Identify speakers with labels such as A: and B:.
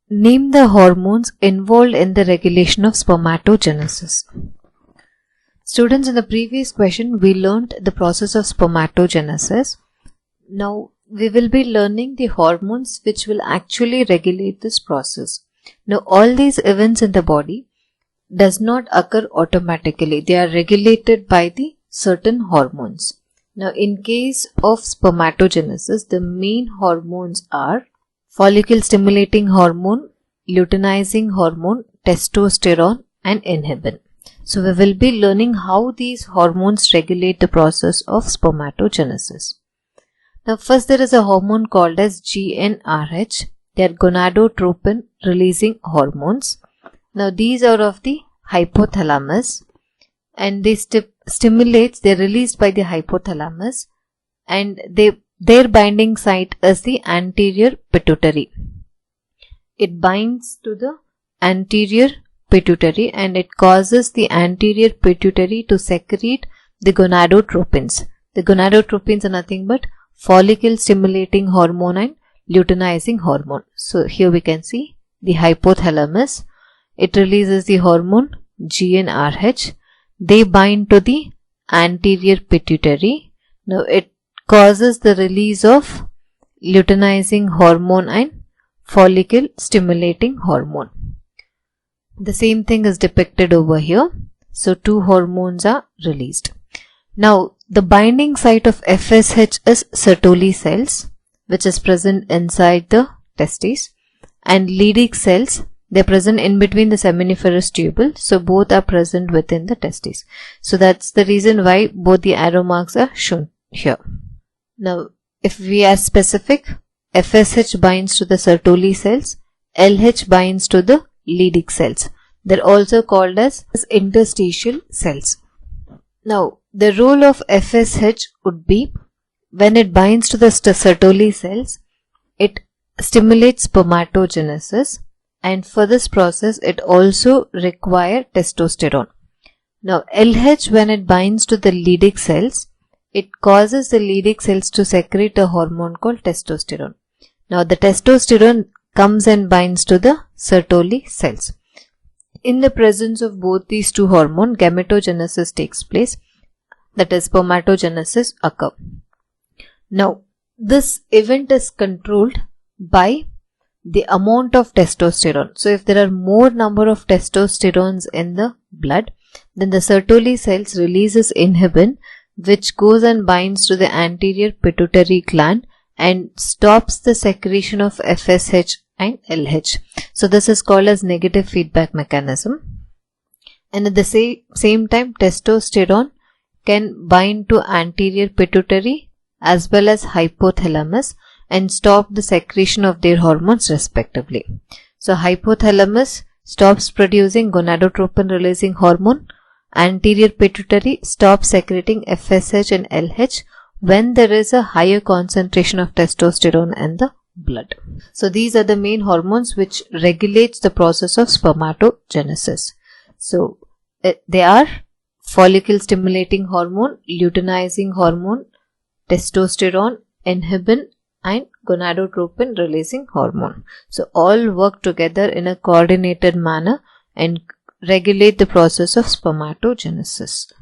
A: name the hormones involved in the regulation of spermatogenesis. Students, in the previous question, we learnt the process of spermatogenesis. Now, we will be learning the hormones which will actually regulate this process. Now, all these events in the body does not occur automatically. They are regulated by the certain hormones. Now, in case of spermatogenesis, the main hormones are follicle stimulating hormone, luteinizing hormone, testosterone and inhibin. So, we will be learning how these hormones regulate the process of spermatogenesis. Now, first there is a hormone called as GnRH. They are gonadotropin releasing hormones. Now, these are of the hypothalamus and they they're released by the hypothalamus, and their binding site is the anterior pituitary. It binds to the anterior pituitary and it causes the anterior pituitary to secrete the gonadotropins. The gonadotropins are nothing but follicle stimulating hormone and luteinizing hormone. So here we can see the hypothalamus. It releases the hormone GnRH. They bind to the anterior pituitary. Now it causes the release of luteinizing hormone and follicle stimulating hormone. The same thing is depicted over here. So two hormones are released. Now the binding site of FSH is Sertoli cells, which is present inside the testes, and Leydig cells, they are present in between the seminiferous tubule. So both are present within the testes. So that's the reason why both the arrow marks are shown here. Now if we are specific, FSH binds to the Sertoli cells, LH binds to the Leydig cells. They're also called as interstitial cells. Now the role of FSH would be, when it binds to the Sertoli cells, it stimulates spermatogenesis, and for this process it also requires testosterone. Now LH, when it binds to the Leydig cells, it causes the Leydig cells to secrete a hormone called testosterone. Now the testosterone comes and binds to the Sertoli cells. In the presence of both these two hormones, gametogenesis takes place, that is spermatogenesis occur. Now this event is controlled by the amount of testosterone. So if there are more number of testosterones in the blood, then the Sertoli cells releases inhibin, which goes and binds to the anterior pituitary gland and stops the secretion of FSH and LH. So this is called as negative feedback mechanism. And at the same time, testosterone can bind to anterior pituitary as well as hypothalamus and stop the secretion of their hormones respectively. So hypothalamus stops producing gonadotropin releasing hormone, anterior pituitary stops secreting FSH and LH when there is a higher concentration of testosterone in the blood. So these are the main hormones which regulates the process of spermatogenesis. So they are follicle stimulating hormone, luteinizing hormone, testosterone, inhibin and gonadotropin releasing hormone. So all work together in a coordinated manner and regulate the process of spermatogenesis.